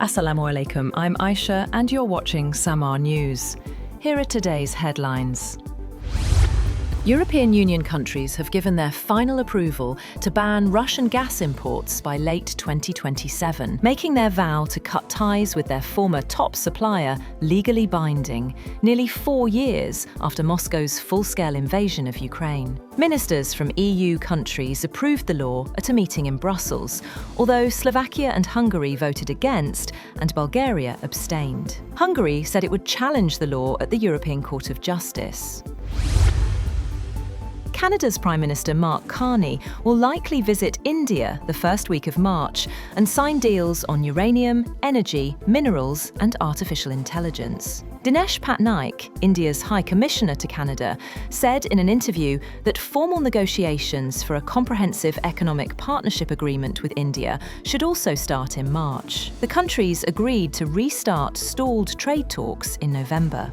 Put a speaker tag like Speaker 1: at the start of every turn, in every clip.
Speaker 1: Assalamu alaikum, I'm Aisha and you're watching Samaa News. Here are today's headlines. European Union countries have given their final approval to ban Russian gas imports by late 2027, making their vow to cut ties with their former top supplier legally binding, nearly 4 years after Moscow's full-scale invasion of Ukraine. Ministers from EU countries approved the law at a meeting in Brussels, although Slovakia and Hungary voted against and Bulgaria abstained. Hungary said it would challenge the law at the European Court of Justice. Canada's Prime Minister Mark Carney will likely visit India the first week of March and sign deals on uranium, energy, minerals and artificial intelligence. Dinesh Patnaik, India's High Commissioner to Canada, said in an interview that formal negotiations for a comprehensive economic partnership agreement with India should also start in March. The countries agreed to restart stalled trade talks in November.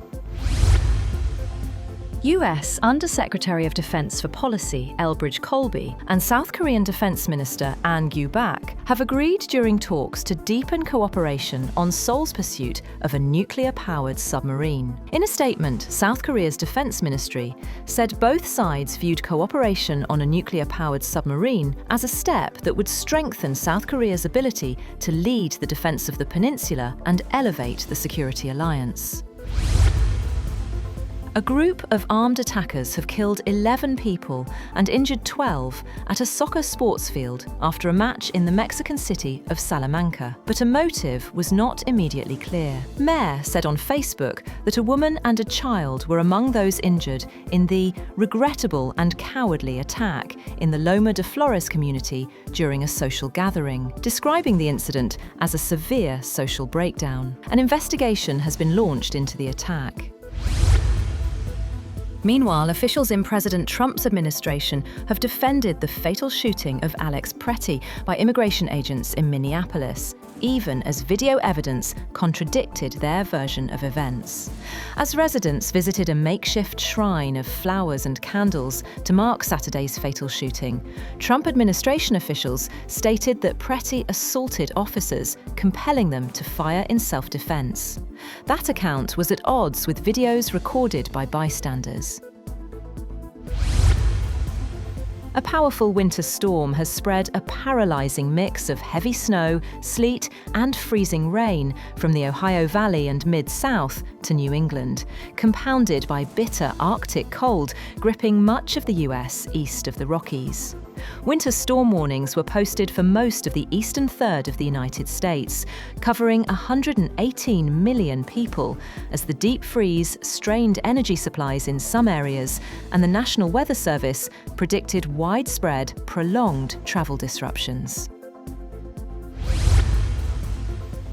Speaker 1: US Undersecretary of Defense for Policy Elbridge Colby and South Korean Defense Minister An Gyu-bak have agreed during talks to deepen cooperation on Seoul's pursuit of a nuclear-powered submarine. In a statement, South Korea's Defense Ministry said both sides viewed cooperation on a nuclear-powered submarine as a step that would strengthen South Korea's ability to lead the defense of the peninsula and elevate the security alliance. A group of armed attackers have killed 11 people and injured 12 at a soccer sports field after a match in the Mexican city of Salamanca, but a motive was not immediately clear. Mayor said on Facebook that a woman and a child were among those injured in the regrettable and cowardly attack in the Loma de Flores community during a social gathering, describing the incident as a severe social breakdown. An investigation has been launched into the attack. Meanwhile, officials in President Trump's administration have defended the fatal shooting of Alex Pretty by immigration agents in Minneapolis, even as video evidence contradicted their version of events. As residents visited a makeshift shrine of flowers and candles to mark Saturday's fatal shooting, Trump administration officials stated that Pretty assaulted officers, compelling them to fire in self-defense. That account was at odds with videos recorded by bystanders. A powerful winter storm has spread a paralyzing mix of heavy snow, sleet, and freezing rain from the Ohio Valley and Mid-South to New England, compounded by bitter Arctic cold gripping much of the US east of the Rockies. Winter storm warnings were posted for most of the eastern third of the United States, covering 118 million people, as the deep freeze strained energy supplies in some areas, and the National Weather Service predicted widespread, prolonged travel disruptions.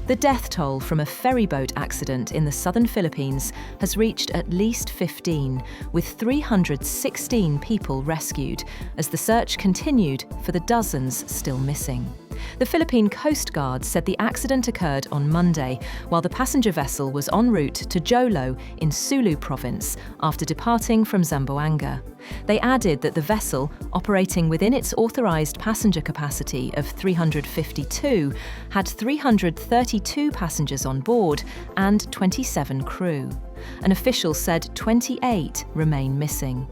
Speaker 1: The death toll from a ferryboat accident in the southern Philippines has reached at least 15, with 316 people rescued, as the search continued for the dozens still missing. The Philippine Coast Guard said the accident occurred on Monday, while the passenger vessel was en route to Jolo in Sulu province after departing from Zamboanga. They added that the vessel, operating within its authorised passenger capacity of 352, had 332 passengers on board and 27 crew. An official said 28 remain missing.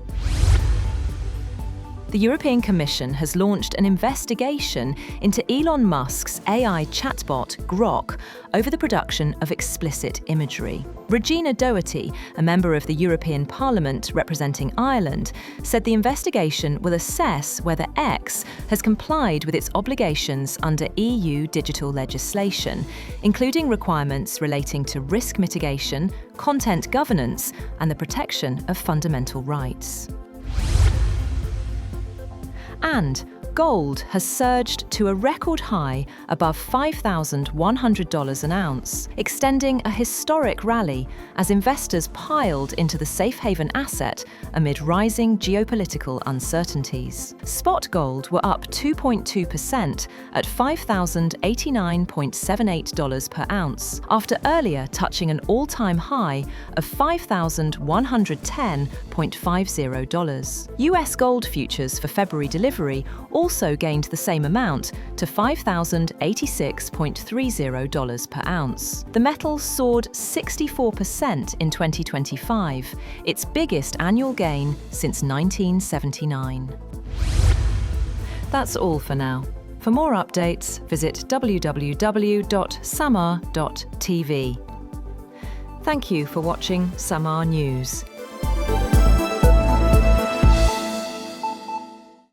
Speaker 1: The European Commission has launched an investigation into Elon Musk's AI chatbot, Grok, over the production of explicit imagery. Regina Doherty, a member of the European Parliament representing Ireland, said the investigation will assess whether X has complied with its obligations under EU digital legislation, including requirements relating to risk mitigation, content governance, and the protection of fundamental rights. And gold has surged to a record high above $5,100 an ounce, extending a historic rally as investors piled into the safe haven asset amid rising geopolitical uncertainties. Spot gold were up 2.2% at $5,089.78 per ounce, after earlier touching an all-time high of $5,110.50. US gold futures for February delivery also also gained the same amount to $5,086.30 per ounce. The metal soared 64% in 2025, its biggest annual gain since 1979. That's all for now. For more updates, visit www.samaa.tv. Thank you for watching Samaa News.